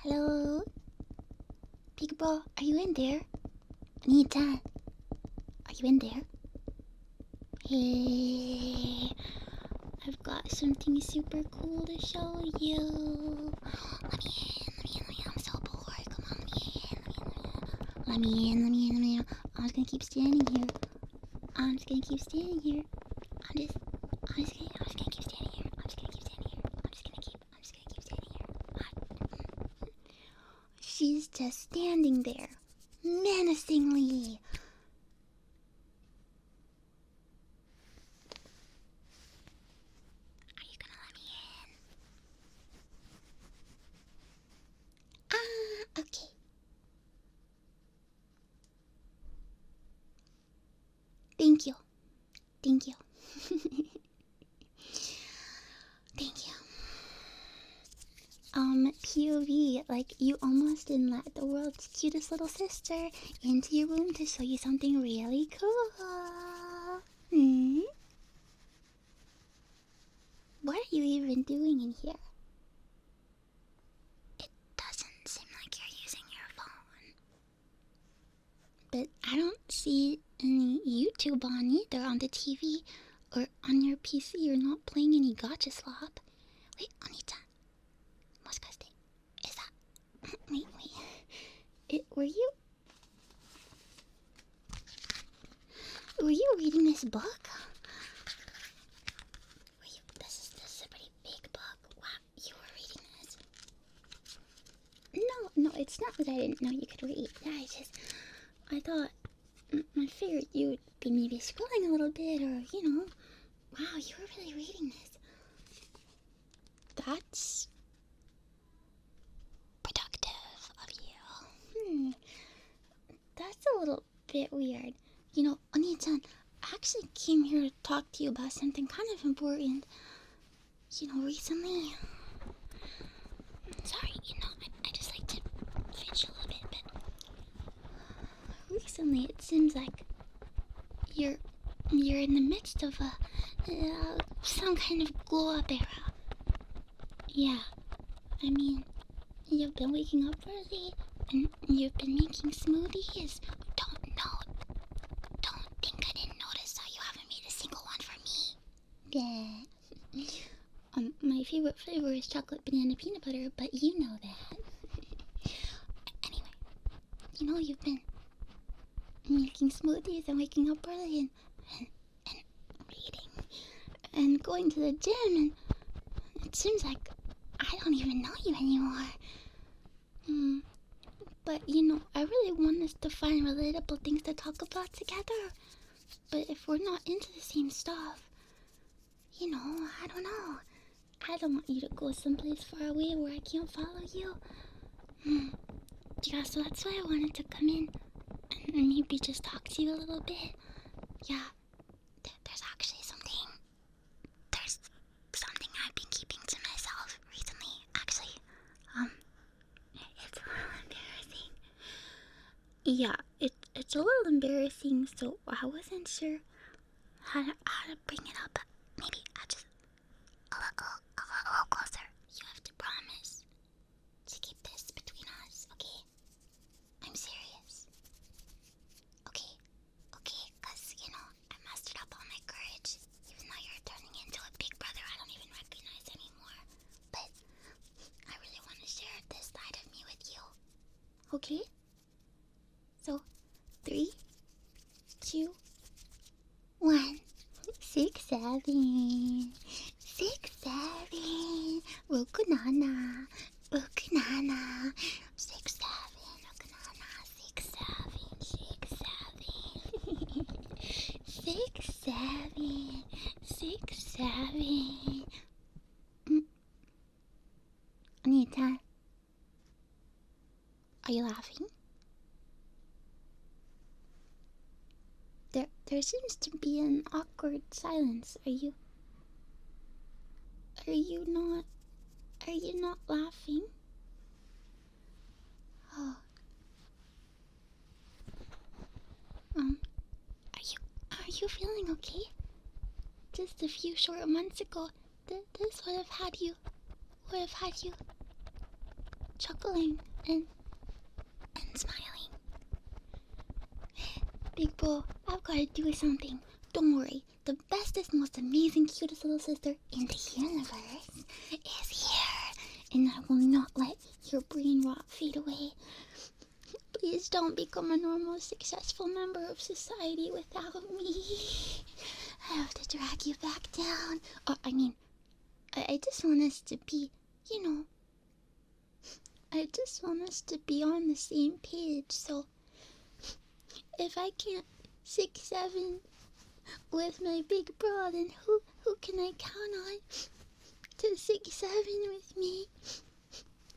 Hello? Big bro, are you in there? Oniichan, are you in there? Hey, I've got something super cool to show you. Let me in, I'm so bored. Come on, let me in. I'm just gonna keep standing here. I'm just gonna keep standing here. I'm just gonna keep standing here. I'm just gonna keep standing here. She's just standing there, menacingly. Are you gonna let me in? Okay. Thank you. Thank you. Thank you. POV, like you almost didn't let the world's cutest little sister into your room to show you something really cool. Hmm? What are you even doing in here? It doesn't seem like you're using your phone. But I don't see any YouTube on either on the TV or on your PC. You're not playing any gacha slop. Wait, oniichan. Moshikashite, is that... Wait. Were you reading this book? This is a pretty big book. Wow, you were reading this. No, it's not that I didn't know you could read. I thought, I figured you would be maybe scrolling a little bit, or, wow, you were really reading this. That's productive of you. That's a little bit weird. Oniichan, I actually came here to talk to you about something kind of important. Recently... Sorry, I just like to fidget a little bit, but... Recently, it seems like you're in the midst of some kind of glow-up era. Yeah, I mean, you've been waking up early, and you've been making smoothies. Don't think I didn't notice how you haven't made a single one for me. Yeah. My favorite flavor is chocolate banana peanut butter, but you know that. Anyway, you've been making smoothies and waking up early and reading and going to the gym, and it seems like I don't even know you anymore. But I really want us to find relatable things to talk about together. But if we're not into the same stuff, I don't know. I don't want you to go someplace far away where I can't follow you. Yeah, so that's why I wanted to come in and maybe just talk to you a little bit. Yeah, there's something I've been keeping to myself recently. Actually, it's a little embarrassing. Yeah, it's a little embarrassing, so I wasn't sure how to bring it up. Maybe I just a little closer. You have to promise to keep this between us, okay? I'm serious. Okay, cause I mustered up all my courage. Even though you're turning into a big brother I don't even recognize anymore. But I really want to share this side of me with you. Okay? So, 3, 2, 1. 6, 7. 6, 7. 6, 7. 6, 7. 6, 7. 6, 7. 6, 7. Oniichan, are you laughing? There seems to be an awkward silence. Are you not laughing? Oh. you feeling okay? Just a few short months ago, this would have had you chuckling and smiling. Big bro, I've got to do something. Don't worry, the bestest, most amazing, cutest little sister in the universe is here, and I will not let your brain rot fade away. Please don't become a normal, successful member of society without me. I have to drag you back down. I just want us to be, I just want us to be on the same page, so if I can't 6'7" with my big bro, then who can I count on to 6'7" with me?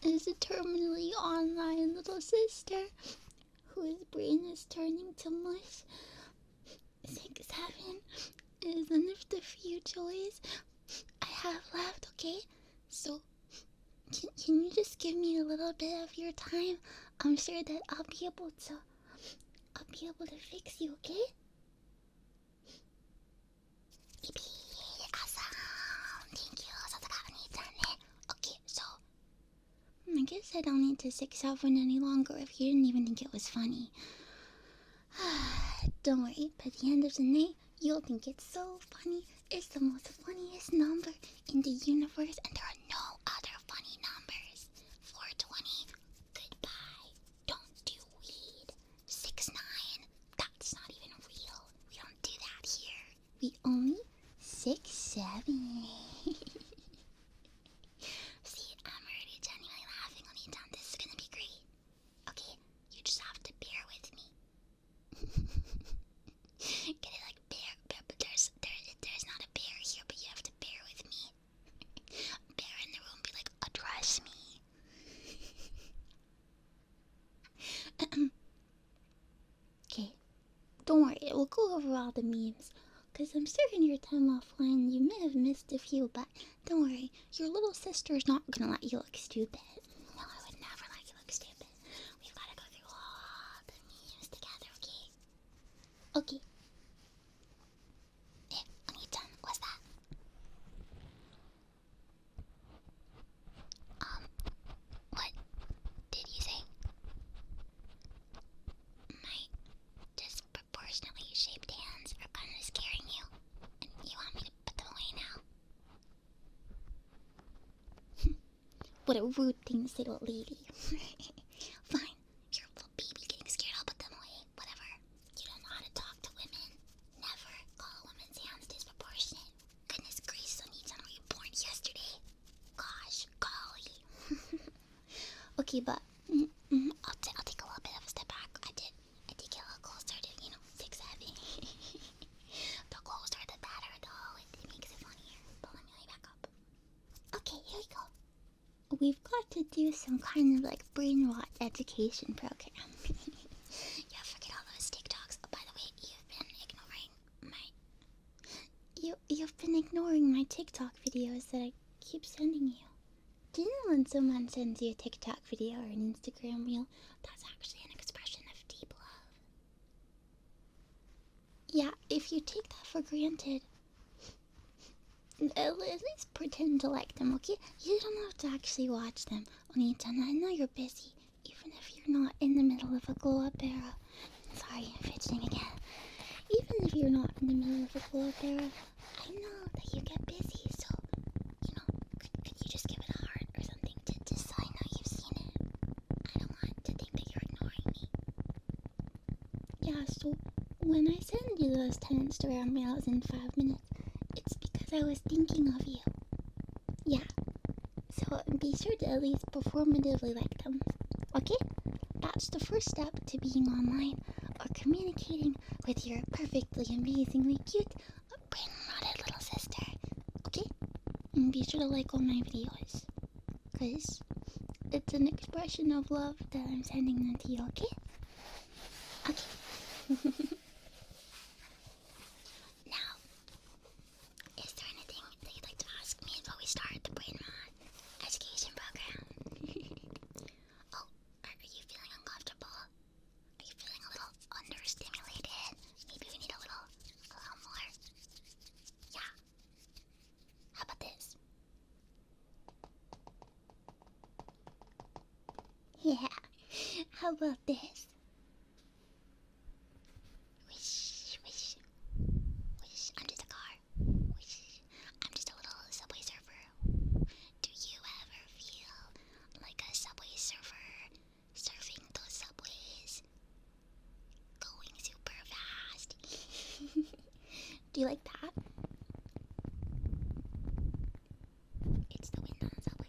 Is a terminally online little sister whose brain is turning to mush. 6'7" is one of the few joys I have left, okay? So, can you just give me a little bit of your time? I'm sure that I'll be able to fix you, okay? Awesome. Thank you. Okay, so I guess I don't need to 6'7" any longer if you didn't even think it was funny. Don't worry, by the end of the night, you'll think it's so funny. It's the most funniest number in the universe, and there are no other funny numbers. 420, goodbye. Don't do weed. 6'9", that's not even real. We don't do that here. We only 6'7". See, I'm already genuinely laughing on oniichan. This is gonna be great. Okay, you just have to bear with me. Get it like bear, but there's not a bear here, but you have to bear with me. Bear in the room, be like, address me. Okay, don't worry, we'll go over all the memes. Because I'm sure in your time offline you may have missed a few, but don't worry, your little sister's not gonna let you look stupid. No, I would never let you look stupid. We've gotta go through all the memes together, okay? Okay. Oniichan, what's that? What did you say? My disproportionately shaped hands are kind of scaring you, and you want me to put them away now? What a rude thing to say to a lady. Fine, you're a little baby getting scared, I'll put them away. Whatever. You don't know how to talk to women. Never call a woman's hands disproportionate. Goodness gracious, Oniichan, were you born yesterday? Gosh, golly. Okay, but I'll take a little bit of a step back. I did get a little closer to, 6'7". The closer the better, though. It makes it funnier. But let me back up. Okay, here we go. We've got to do some kind of like Brainrot education program. Yeah, forget all those TikToks. Oh, by the way, you've been ignoring my TikTok videos that I keep sending you. Do you know when someone sends you a TikTok video or an Instagram reel, that's actually an expression of deep love? Yeah, if you take that for granted, at least pretend to like them, okay? You don't have to actually watch them. Oniichan, I know you're busy, even if you're not in the middle of a glow-up era. Sorry, I'm fidgeting again. Even if you're not in the middle of a glow-up era, I know that you get busy, so, could you just give it a heart or something, just so I know you've seen it? I don't want to think that you're ignoring me. Yeah, so, when I send you those 10 Instagram reels in 5 minutes, it's because I was thinking of you. Yeah. So be sure to at least performatively like them. Okay? That's the first step to being online or communicating with your perfectly amazingly cute, brain-rotted little sister. Okay? And be sure to like all my videos. Because it's an expression of love that I'm sending them to you, okay? Okay. Now, is there anything that you'd like to ask me before we start the Brainrot education program? Oh, are you feeling uncomfortable? Are you feeling a little understimulated? Maybe we need a little How about this? Wish, wish, wish. I'm just a car. Wish. I'm just a little subway surfer. Do you ever feel like a subway surfer surfing those subways? Going super fast. Do you like that? It's the wind on the subway.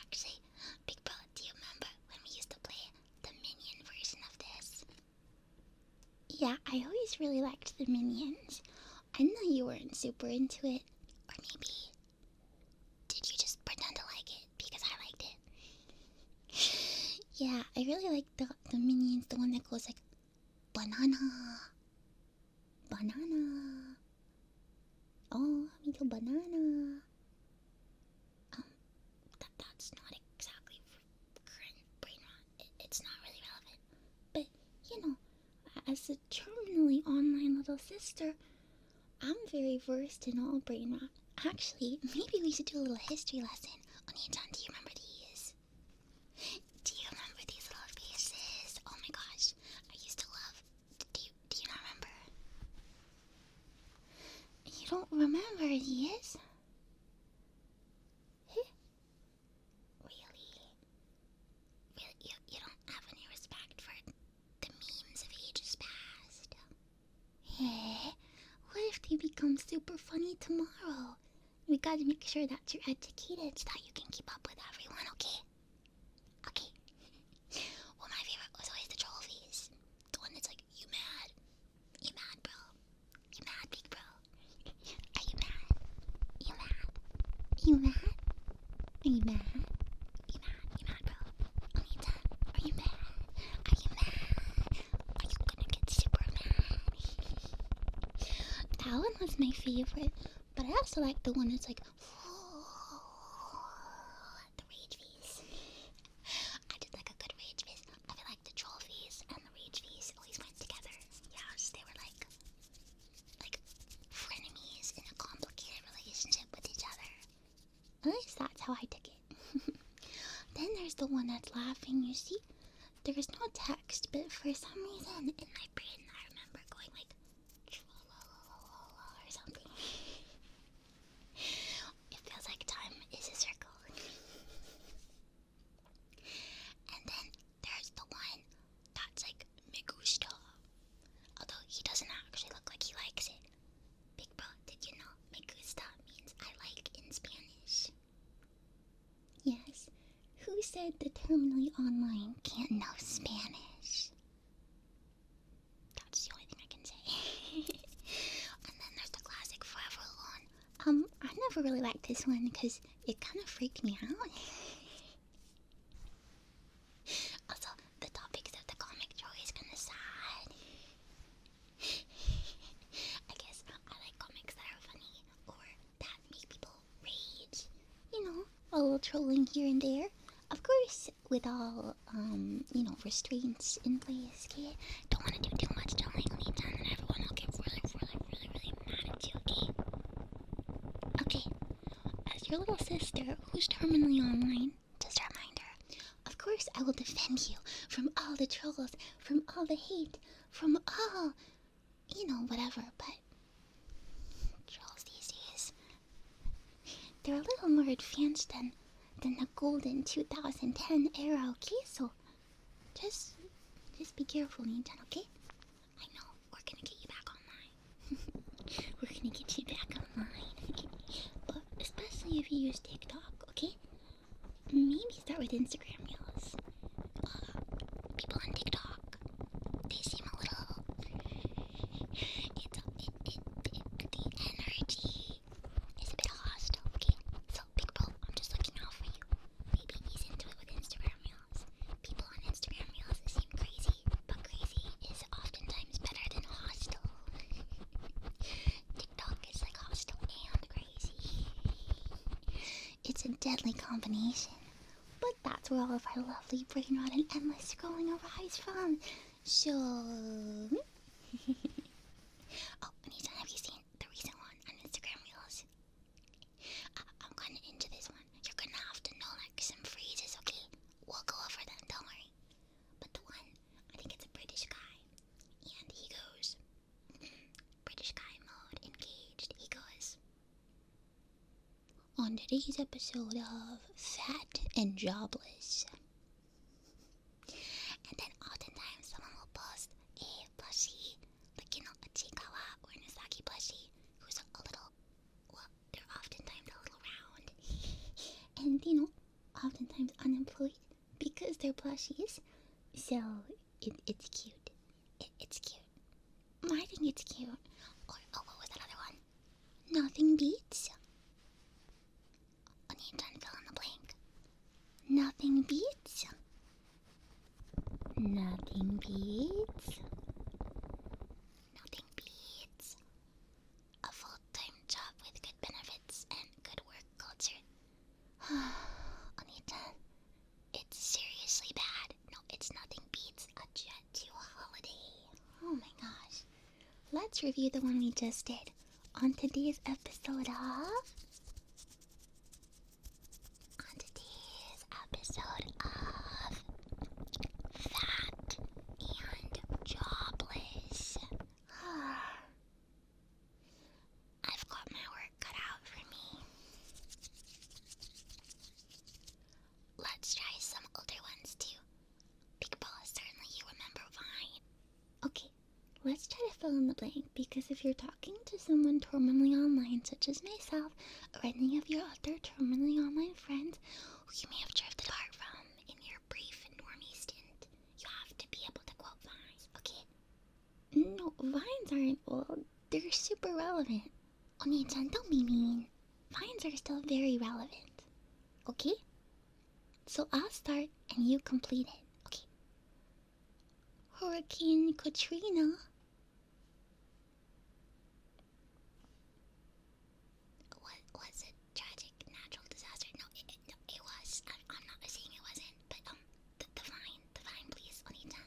Actually, Big Bro, do you remember when we used to play the Minion version of this? Yeah, I always really liked the Minions. I know you weren't super into it. Or maybe, did you just pretend to like it because I liked it? Yeah, I really like the Minions, the one that goes like, banana, banana, oh, me too, banana. That's not exactly current Brainrot. It's not really relevant. But, you know, as a terminally online little sister, I'm very versed in all Brainrot. Actually, maybe we should do a little history lesson. Oniichan, do you remember these? Do you remember these little faces? Oh my gosh, I used to love. Do you not remember? You don't remember these? Really? You don't have any respect for the memes of ages past? Hey, what if they become super funny tomorrow? We gotta make sure that you're educated so that you can keep up with everyone, okay? Okay. Well, my favorite was always the trophies. The one that's like, you mad? You mad, bro? You mad, big bro? Are you mad? You mad? You mad? Are you mad? You mad, bro? Oniichan, are you mad? Are you mad? Are you gonna get super mad? That one was my favorite, but I also like the one that's like, the rage face. I did like a good rage face. I feel like the troll face and the rage face always went together. Yes, they were like frenemies in a complicated relationship with each other. At least that's how I took it. Then there's the one that's laughing, you see? There's no text, but for some reason in my brain I remember going like or something. It feels like time is a circle. And then there's the one that's like me gusta. Although he doesn't actually look like he likes it. Big bro, did you know me gusta means I like in Spanish? Yes. Who said the terminally online can't know Spanish? That's the only thing I can say. And then there's the classic Forever Alone. I never really liked this one because it kind of freaked me out. Also, the topics of the comic are always kind of sad. I guess I like comics that are funny or that make people rage. You know, a little trolling here and there. Of course, with all, restraints in place, okay? Don't want to do too much trolling on each other and everyone will get really mad at you, okay? Okay, as your little sister who's terminally online, just a reminder, of course I will defend you from all the trolls, from all the hate, from all, whatever, but trolls these days, they're a little more advanced than the golden 2010 era, okay? So, just be careful, Oniichan, okay? I know, we're gonna get you back online. We're gonna get you back online. But especially if you use TikTok, okay? Maybe start with Instagram Reels. People on TikTok, they seem a little... the energy is a bit hostile, okay? So, big bro, I'm just looking out for you. Maybe ease into it with Instagram Reels. People on Instagram Reels seem crazy, but crazy is oftentimes better than hostile. TikTok is like hostile and crazy. It's a deadly combination. But that's where all of our lovely Brainrot and endless scrolling arise from. So... Oh, Oniichan, have you seen the recent one on Instagram Reels? I'm kinda into this one. You're gonna have to know like some phrases today's episode of Fat and Jobless. And then oftentimes someone will post a plushie, like, you know, a Chikawa or an Usagi plushie, who's a little, well, they're oftentimes a little round. And, you know, oftentimes unemployed because they're plushies. So, it's cute. It's cute. I think it's cute. Or, oh, what was that other one? Nothing beats. Oniichan fill in the blank. Nothing beats. Nothing beats. Nothing beats a full-time job with good benefits and good work culture. Oniichan, it's seriously bad. No, it's nothing beats a jet to a holiday. Oh my gosh. Let's review the one we just did on today's episode of Fat and Jobless. I've got my work cut out for me. Let's try some older ones too. Big Boss, certainly you remember Vine. Okay, let's try to fill in the blank, because if you're talking to someone terminally online, such as myself, or any of your other terminally online friends who you may have drifted apart from in your brief normie stint, you have to be able to quote Vines, okay? No, Vines aren't old. They're super relevant. Oniichan, don't be mean. Vines are still very relevant, okay? So I'll start and you complete it, okay? Hurricane Katrina. Was it tragic natural disaster? No, it was. I'm not saying it wasn't, but the vine, please, Oniichan.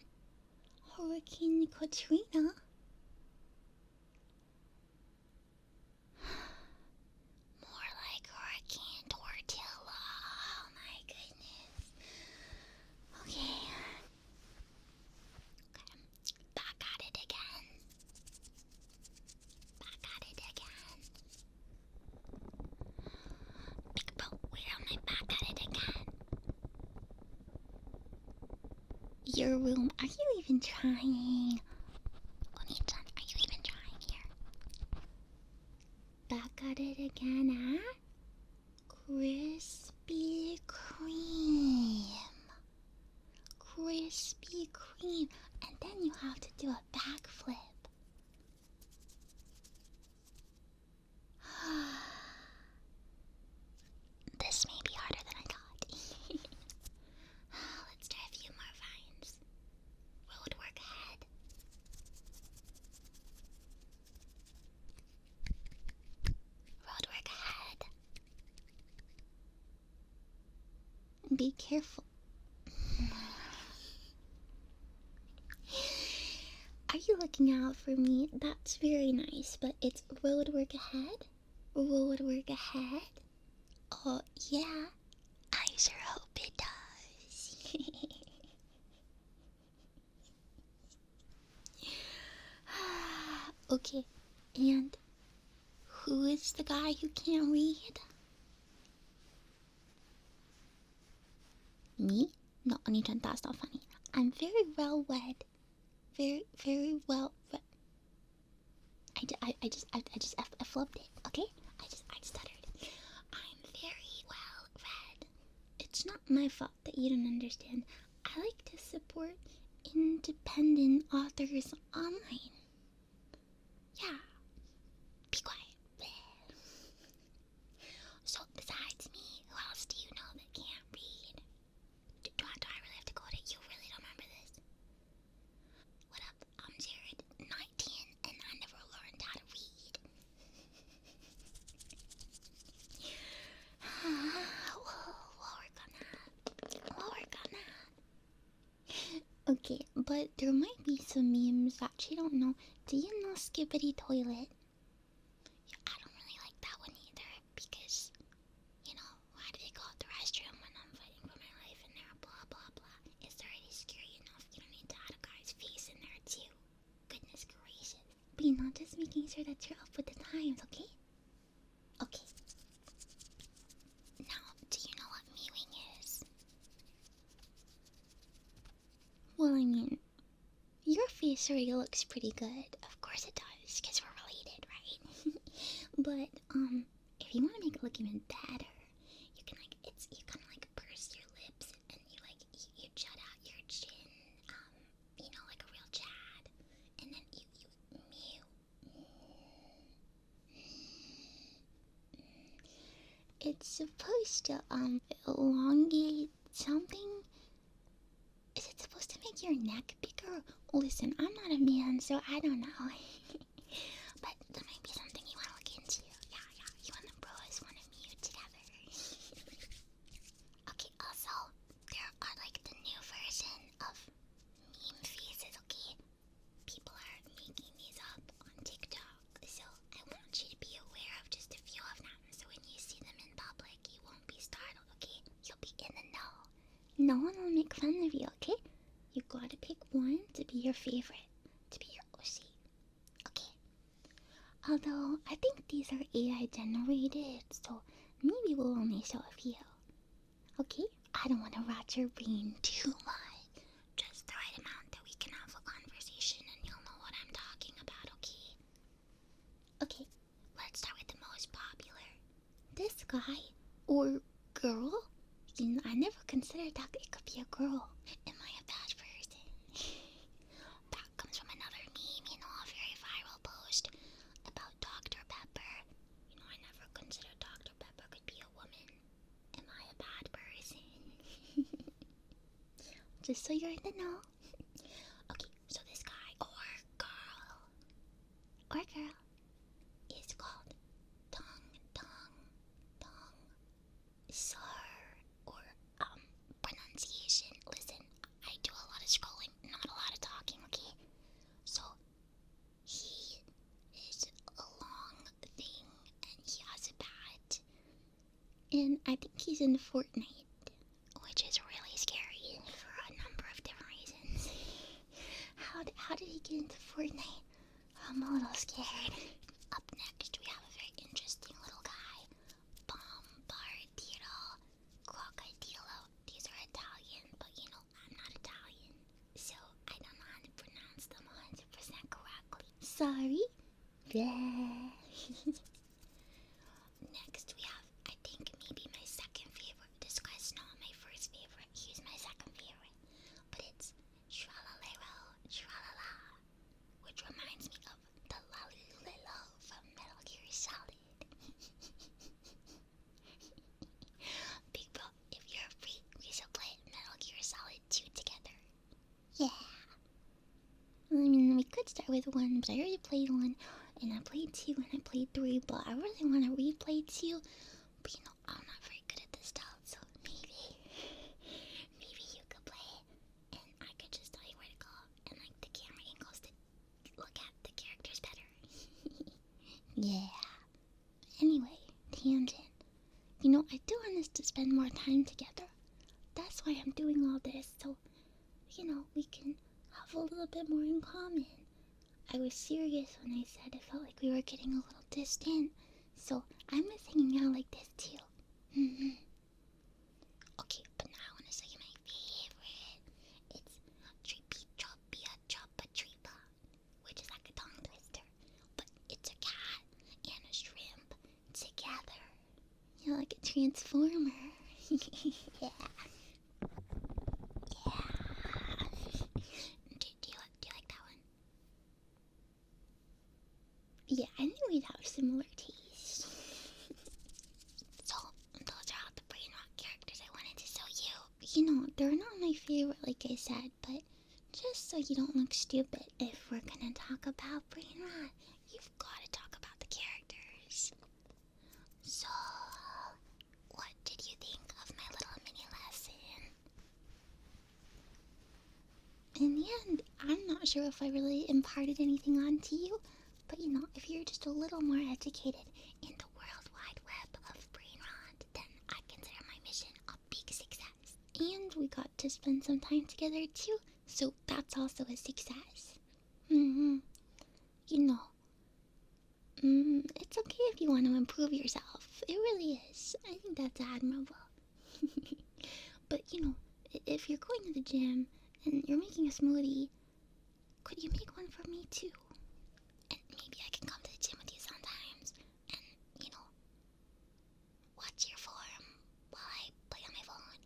Hurricane Katrina. More like Hurricane Tortilla. Oh my goodness. Okay. Back at it again. Big boat, where am I back at it again? Your room, are you even trying? Oniichan, are you even trying here? Back at it again, Krispy Kreme. Krispy Kreme. And then you have to do a backflip. This may be harder than I thought. Let's try a few more vines. Road work ahead. Road work ahead. Be careful. Are you looking out for me? That's very nice, but it's road work ahead? Road work ahead? Oh, yeah. I sure hope it does. Okay, and who is the guy who can't read? Me? No, Oniichan, that's not funny. I'm very well read. Very well read. I flubbed it, okay? I stuttered. I'm very well read. It's not my fault that you don't understand. I like to support independent authors online. Yeah. Be quiet. So, besides me, who else do you know that can't read? Do I really have to quote it? You really don't remember this? What up? I'm Jared, 19, and I never learned how to read. We'll work on that. Okay, but there might be some memes that you don't know. Do you know Skippity Toilet? Yeah, I don't really like that one either, because, you know, why do they call it the restroom when I'm fighting for my life in there? Blah, blah, blah. It's already scary enough. You don't need to add a guy's face in there, too. Goodness gracious. But, you know, just making sure that you're up with the times, okay? Okay. face already looks pretty good. Of course it does, because we're related, right? But, if you want to make it look even better, you can, like, you kind of, like, purse your lips, and you, like, you jut out your chin, you know, like a real Chad, and then you mew. It's supposed to, elongate something? Is it supposed to make your neck bigger? Listen, I'm not a man, so I don't know. But that might be something you want to look into. Yeah, you and the bros want to mew together. Okay, also, there are like the new version of meme faces, okay? People are making these up on TikTok, so I want you to be aware of just a few of them, so when you see them in public, you won't be startled, okay? You'll be in the know. No one will make fun of you, okay? You gotta pick one to be your favorite, to be your OC. Okay. Although, I think these are AI generated, so maybe we'll only show a few. Okay? I don't want to rot your brain too much. Just the right amount that we can have a conversation and you'll know what I'm talking about, okay? Okay, let's start with the most popular. This guy, or girl? I never considered that it could be a girl. Am I a bad person? That comes from another meme, you know, a very viral post about Dr. Pepper. You know, I never considered Dr. Pepper could be a woman. Am I a bad person? Just so you're in the know. Okay, so this guy or girl is called Tongue, Sir. Pronunciation. Listen, I do a lot of scrolling, not a lot of talking, okay? So, he is a long thing, and he has a bat. And I think he's in Fortnite, which is really scary for a number of different reasons. How did he get into Fortnite? I'm a little scared. Up next, we have a very interesting little guy. Bombardiro. Crocodilo. These are Italian, but you know, I'm not Italian, so I don't know how to pronounce them 100% correctly. Sorry. Next, we have, I think, maybe my second favorite. This guy's not my first favorite. He's my second favorite. But it's Tralalero, Tralala, which reminds me of the Lalulelo from Metal Gear Solid. Big bro, if you're free, we should play Metal Gear Solid 2 together. Yeah. I mean, we could start with 1, but I already played 1, and I played 2, and I played 3, but I really want to replay 2. But you know, I'm not very good at this stuff, so maybe you could play it, and I could just tell you where to go, and like the camera angles to look at the characters better. Yeah. Anyway, tangent. You know, I do want us to spend more time together. That's why I'm doing all this, so, you know, we can have a little bit more in common. I was serious when I said it felt like we were getting a little distant, so I miss hanging out like this too. Okay, but now I want to show you my favorite. It's Trippy Tropia Choppa Tripa, which is like a tongue twister, but it's a cat and a shrimp together. You're like a transformer. Yeah. Do you like that one? Yeah, I knew we'd have similar tastes. So, those are all the Brainrot characters I wanted to show you. You know, they're not my favorite, like I said, but just so you don't look stupid, if we're gonna talk about Brainrot, you've gotta talk about the characters. So, what did you think of my little mini lesson? In the end, I'm not sure if I really imparted anything onto you, but you know, if you're just a little more educated in the World Wide Web of Brainrot, then I consider my mission a big success. And we got to spend some time together too, so that's also a success. You know, it's okay if you want to improve yourself. It really is. I think that's admirable. But you know, if you're going to the gym and you're making a smoothie, could you make one for me too? And maybe I can come to the gym with you sometimes and, watch your form while I play on my phone.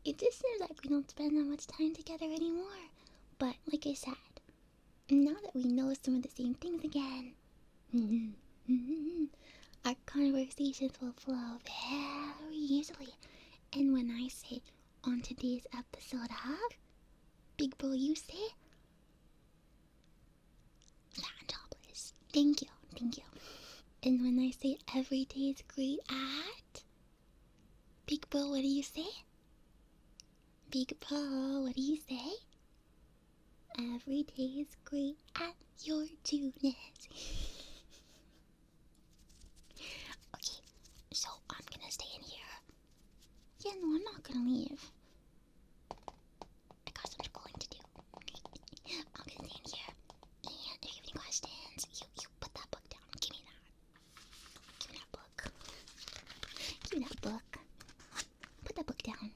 It just seems like we don't spend that much time together anymore. But like I said, now that we know some of the same things again, our conversations will flow very easily. And when I say, on today's episode of Big Bro, you say, Latin topless. Thank you. And when I say every day is great at Big Bro, what do you say? Big Bro, what do you say? Every day is great at your tuness. Okay, so I'm gonna stay in here. Yeah, no, I'm not gonna leave. I got some schooling to do. I'm gonna stay in here. And if you have any questions, you put that book down. Give me that book. Give me that book. Put that book down.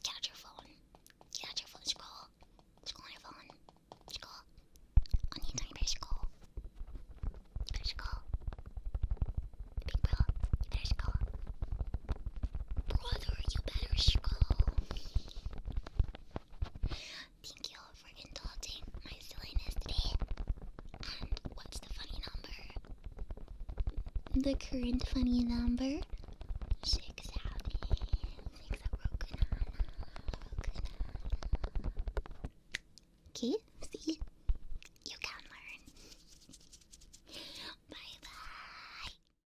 Get out your phone. Scroll. Scroll on your phone. Scroll. Oniichan, you better scroll. Big bro, you better scroll. Brother, you better scroll. Thank you for indulging my silliness today. And what's the funny number? The current funny number? 6,000. Okay, see?